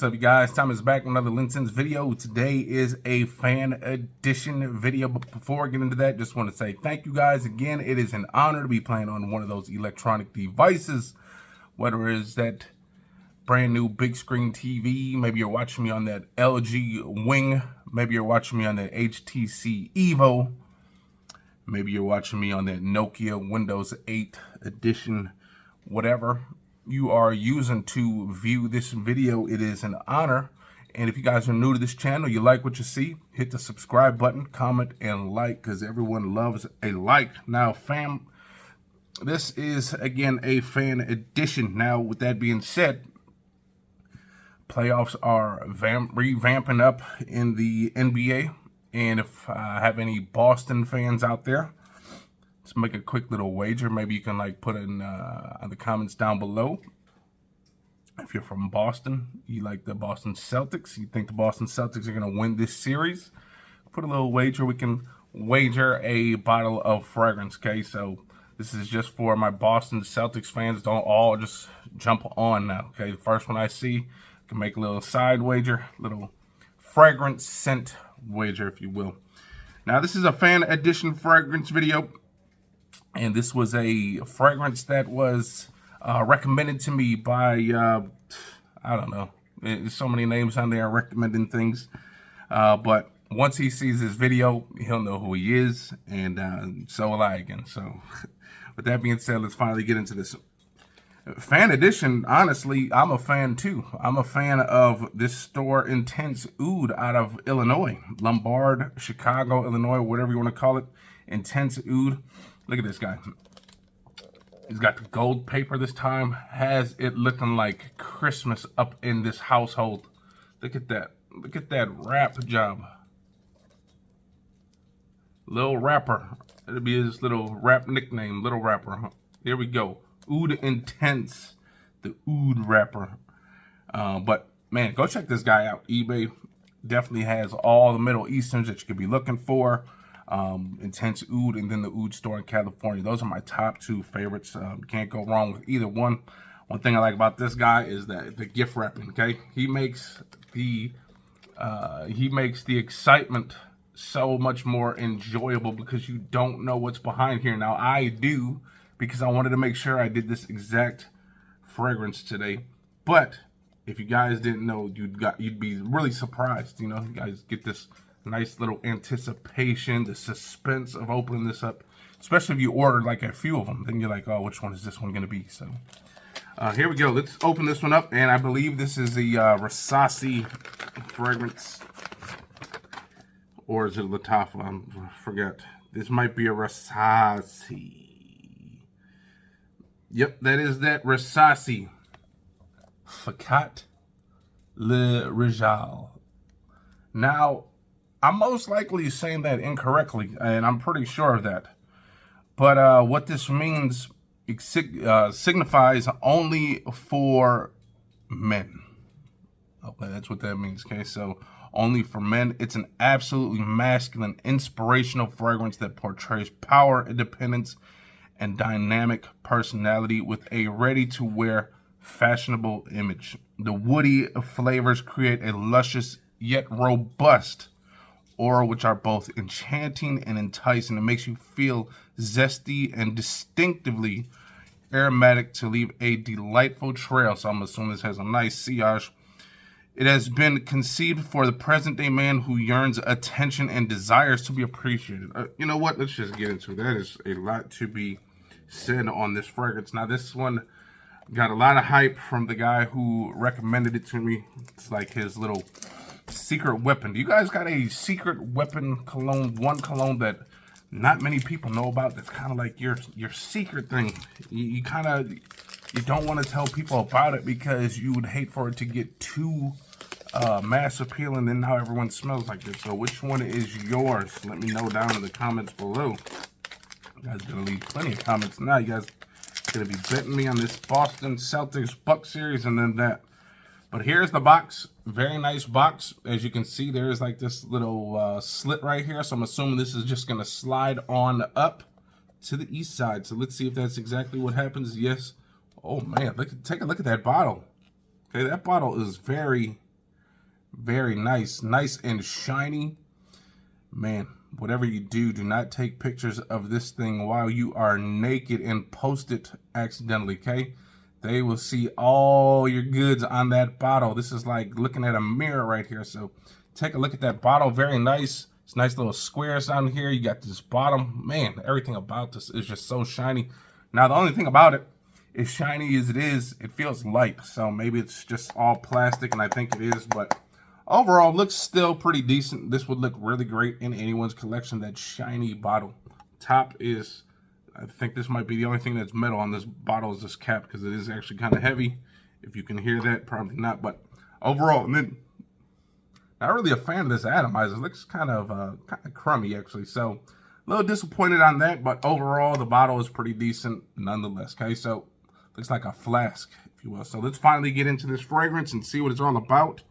What's up, you guys? Tom is back with another LinScents video. Today is a fan edition video, but before I get into that, just want to say thank you guys again. It is an honor to be playing on one of those electronic devices, whether it is that brand new big screen TV, maybe you're watching me on that LG Wing, maybe you're watching me on that HTC Evo, maybe you're watching me on that Nokia Windows 8 edition, whatever you are using to view this video, it is an honor. And if you guys are new to this channel, you like what you see, hit the subscribe button, comment, and like, because everyone loves a like. Now, fam, this is, again, a fan edition. Now, with that being said, playoffs are revamping up in the NBA. And if I have any Boston fans out there, let's make a quick little wager. Maybe you can put in the comments down below. If you're from Boston, you like the Boston Celtics, you think the Boston Celtics are going to win this series, put a little wager. We can wager a bottle of fragrance, okay? So this is just for my Boston Celtics fans. Don't all just jump on now, okay? The first one I see, can make a little side wager, little fragrance scent wager, if you will. Now, this is a fan edition fragrance video. And this was a fragrance that was recommended to me by, I don't know, there's so many names on there recommending things. But once he sees this video, he'll know who he is, and so will I again. So with that being said, let's finally get into this. Fan edition, honestly, I'm a fan too. I'm a fan of this store, Intense Oud, out of Illinois. Lombard, Chicago, Illinois, whatever you want to call it. Intense Oud. Look at this guy. He's got the gold paper this time. Has it looking like Christmas up in this household. Look at that. Look at that wrap job. Little Rapper. It'll be his little rap nickname, Little Rapper. Here we go. Oud Intense. The Oud Rapper. But, man, go check this guy out. eBay definitely has all the Middle Easterns that you could be looking for. Intense Oud, and then the Oud store in California. Those are my top two favorites. Can't go wrong with either one. One thing I like about this guy is that the gift wrapping. Okay, he makes the excitement so much more enjoyable because you don't know what's behind here. Now I do, because I wanted to make sure I did this exact fragrance today. But if you guys didn't know, you'd be really surprised. You know, you guys get this nice little anticipation, the suspense of opening this up, especially if you ordered like a few of them. Then you're like, oh, which one is this one going to be? So here we go. Let's open this one up. And I believe this is the Rasasi fragrance. Or is it Latafa? I forget. This might be a Rasasi. Yep, that is that Rasasi Faqat Lil Rijal. Now, I'm most likely saying that incorrectly, and I'm pretty sure of that. But what this means, it signifies only for men. Okay, that's what that means, okay? So, only for men. It's an absolutely masculine, inspirational fragrance that portrays power, independence, and dynamic personality with a ready-to-wear, fashionable image. The woody flavors create a luscious yet robust aura, which are both enchanting and enticing. It makes you feel zesty and distinctively aromatic to leave a delightful trail. So I'm assuming this has a nice sillage. It has been conceived for the present-day man who yearns attention and desires to be appreciated. You know what? Let's just get into it. That is a lot to be said on this fragrance. Now, this one got a lot of hype from the guy who recommended it to me. It's like his little secret weapon. Do you guys got a secret weapon cologne, one cologne that not many people know about, that's kind of like your secret thing? You don't want to tell people about it because you would hate for it to get too mass appeal, and then now everyone smells like it. So which one is yours? Let me know down in the comments below. You guys gonna leave plenty of comments now. You guys gonna be betting me on this Boston Celtics Buck series and then that. But here's the box. Very nice box. As you can see, there's like this little slit right here. So I'm assuming this is just going to slide on up to the east side. So let's see if that's exactly what happens. Yes. Oh, man. Take a look at that bottle. Okay, that bottle is very Very nice. Nice and shiny. Man, whatever you do, do not take pictures of this thing while you are naked and post it accidentally, okay? They will see all your goods on that bottle. This is like looking at a mirror right here. So take a look at that bottle. Very nice. It's nice little squares down here. You got this bottom. Man, everything about this is just so shiny. Now, the only thing about it, as shiny as it is, it feels light. So maybe it's just all plastic, and I think it is. But overall, looks still pretty decent. This would look really great in anyone's collection, that shiny bottle. Top is... I think this might be the only thing that's metal on this bottle is this cap, because it is actually kind of heavy. If you can hear that, probably not. But overall, and then not really a fan of this atomizer. It looks kind of crummy, actually. So a little disappointed on that. But overall, the bottle is pretty decent nonetheless. Okay, so looks like a flask, if you will. So let's finally get into this fragrance and see what it's all about.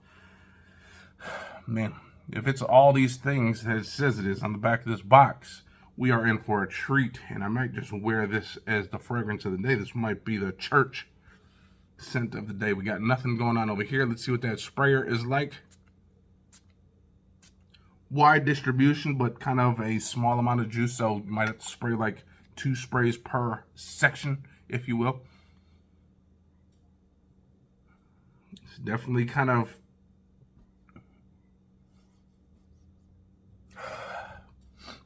Man, if it's all these things that it says it is on the back of this box, we are in for a treat, and I might just wear this as the fragrance of the day. This might be the church scent of the day. We got nothing going on over here. Let's see what that sprayer is like. Wide distribution, but kind of a small amount of juice, so you might have to spray like 2 sprays per section, if you will. It's definitely kind of...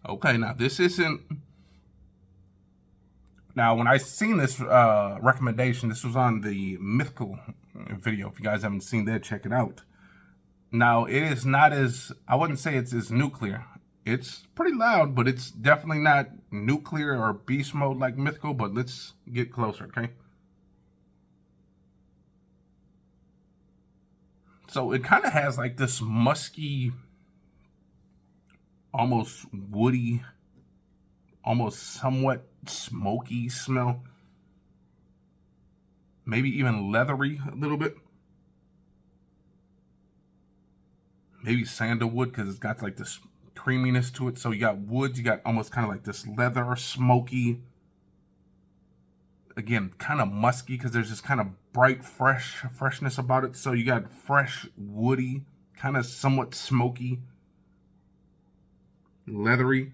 Okay, now this isn't... Now, when I seen this recommendation, this was on the Mythical video. If you guys haven't seen that, check it out. Now, it is not as... I wouldn't say it's as nuclear. It's pretty loud, but it's definitely not nuclear or beast mode like Mythical, but let's get closer, okay? So it kind of has like this musky, almost woody, almost somewhat smoky smell. Maybe even leathery a little bit. Maybe sandalwood, because it's got like this creaminess to it. So you got wood, you got almost kind of like this leather, smoky. Again, kind of musky, because there's this kind of bright, freshness about it. So you got fresh, woody, kind of somewhat smoky, leathery.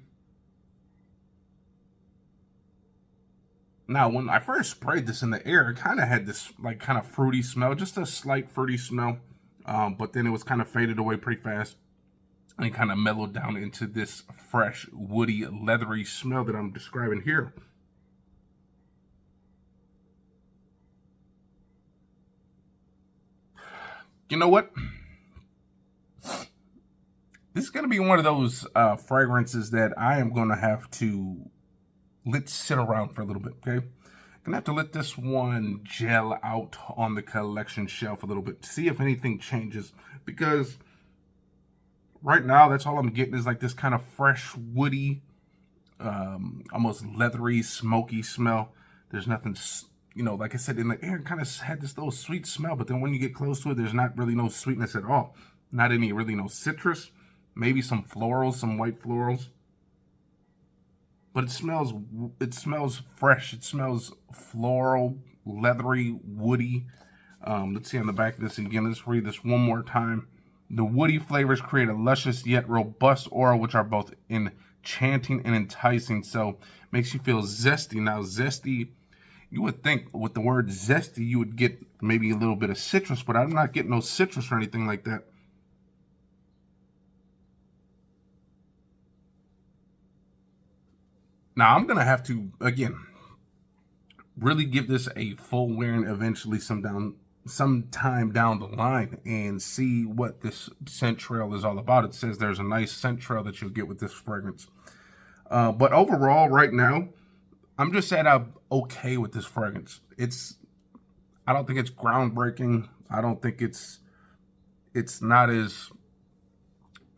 Now, when I first sprayed this in the air, it kind of had this like kind of fruity smell, just a slight fruity smell. But then it was kind of faded away pretty fast and kind of mellowed down into this fresh, woody, leathery smell that I'm describing here. You know what? This is going to be one of those fragrances that I am going to have to let sit around for a little bit, okay? Gonna have to let this one gel out on the collection shelf a little bit, see if anything changes, because right now that's all I'm getting is like this kind of fresh, woody, almost leathery, smoky smell. There's nothing, you know, like I said, in the air, it kind of had this little sweet smell, but then when you get close to it, there's not really no sweetness at all. Not any really no citrus, maybe some florals, some white florals. But it smells fresh. It smells floral, leathery, woody. Let's see on the back of this again. Let's read this one more time. The woody flavors create a luscious yet robust aura, which are both enchanting and enticing. So makes you feel zesty. Now, zesty, you would think with the word zesty, you would get maybe a little bit of citrus, but I'm not getting no citrus or anything like that. Now, I'm going to have to, again, really give this a full wearing eventually sometime down the line and see what this scent trail is all about. It says there's a nice scent trail that you'll get with this fragrance. But overall, right now, I'm just at a okay with this fragrance. I don't think it's groundbreaking. I don't think it's not as,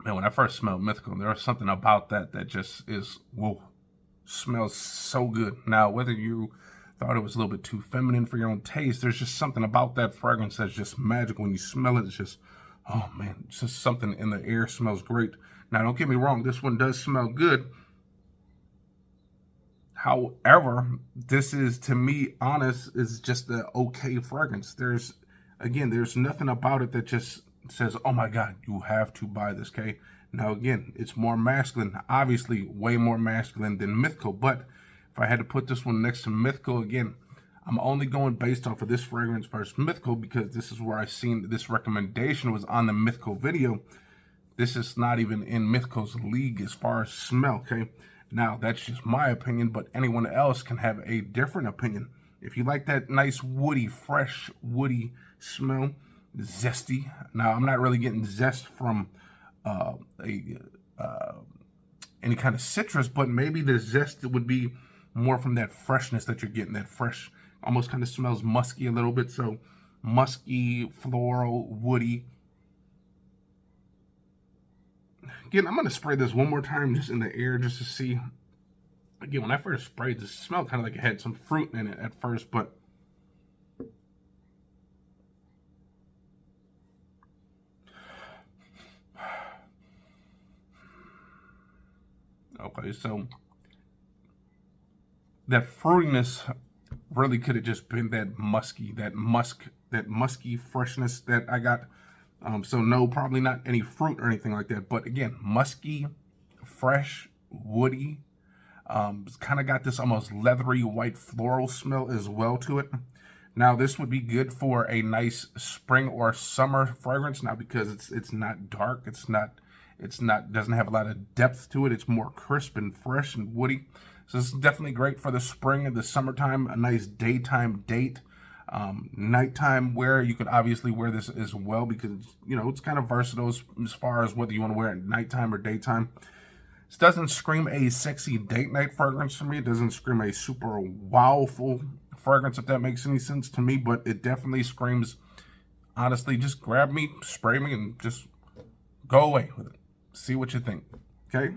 man, when I first smelled Mythical, there was something about that just is, whoa. Smells so good. Now, whether you thought it was a little bit too feminine for your own taste, there's just something about that fragrance that's just magical. When you smell it, it's just, oh man, it's just something in the air. Smells great. Now, don't get me wrong, this one does smell good. However, this is, to me, honest, is just an okay fragrance. There's nothing about it that just says, oh my God, you have to buy this, okay? Now, again, it's more masculine, obviously way more masculine than Mythical, but if I had to put this one next to Mythical, again, I'm only going based off of this fragrance versus Mythical because this is where I seen this recommendation was on the Mythical video. This is not even in Mythical's league as far as smell, okay? Now, that's just my opinion, but anyone else can have a different opinion. If you like that nice woody, fresh, woody smell, zesty. Now, I'm not really getting zest from any kind of citrus, but maybe the zest would be more from that freshness that you're getting, that fresh, almost kind of smells musky a little bit. So musky, floral, woody. Again, I'm going to spray this one more time just in the air just to see. Again, when I first sprayed this, it smelled kind of like it had some fruit in it at first, but okay, so that fruitiness really could have just been that musky, that musky freshness that I got. So no, probably not any fruit or anything like that. But again, musky, fresh, woody. It's kind of got this almost leathery white floral smell as well to it. Now this would be good for a nice spring or summer fragrance. Now because it's not dark, doesn't have a lot of depth to it. It's more crisp and fresh and woody. So this is definitely great for the spring and the summertime. A nice daytime date. Nighttime wear, you could obviously wear this as well because, you know, it's kind of versatile as far as whether you want to wear it nighttime or daytime. This doesn't scream a sexy date night fragrance to me. It doesn't scream a super wowful fragrance, if that makes any sense to me, but it definitely screams, honestly, just grab me, spray me, and just go away with it. See what you think, okay?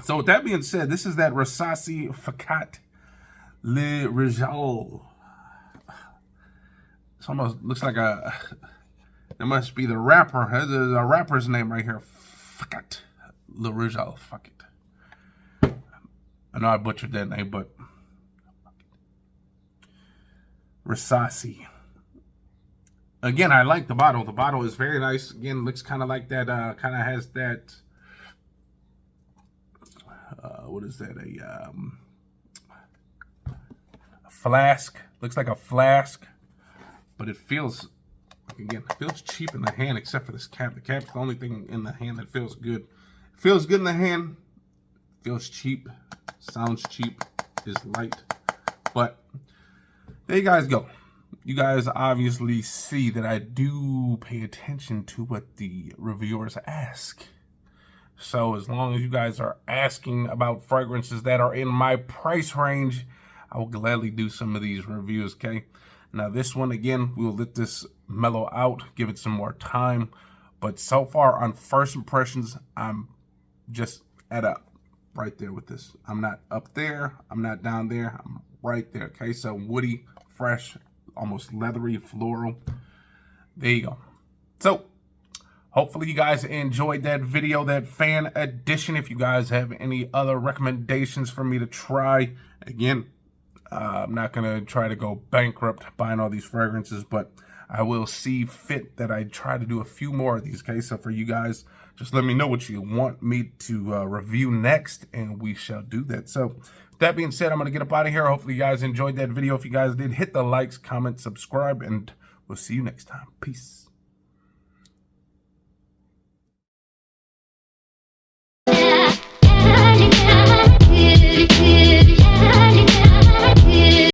So with that being said, this is that Rasasi Faqat Lil Rijal. It almost looks like that must be the rapper. There's a rapper's name right here. Faqat Lil Rijal. Fuck it. I know I butchered that name, but Rasasi. Again, I like the bottle. The bottle is very nice. Again, looks kind of like that, kind of has that, what is that, a flask. Looks like a flask. But it feels, again, it feels cheap in the hand except for this cap. The cap's the only thing in the hand that feels good. It feels good in the hand. Feels cheap. Sounds cheap. Is light. But there you guys go. You guys obviously see that I do pay attention to what the reviewers ask. So as long as you guys are asking about fragrances that are in my price range, I will gladly do some of these reviews, okay? Now this one, again, we'll let this mellow out, give it some more time. But so far on first impressions, I'm just right there with this. I'm not up there, I'm not down there, I'm right there, okay? So woody, fresh, almost leathery, floral. There you go. So hopefully you guys enjoyed that video, that fan edition. If you guys have any other recommendations for me to try, again, I'm not going to try to go bankrupt buying all these fragrances, but I will see fit that I try to do a few more of these, okay? So for you guys, just let me know what you want me to review next, and we shall do that. So with that being said, I'm going to get up out of here. Hopefully you guys enjoyed that video. If you guys did, hit the likes, comment, subscribe, and we'll see you next time. Peace.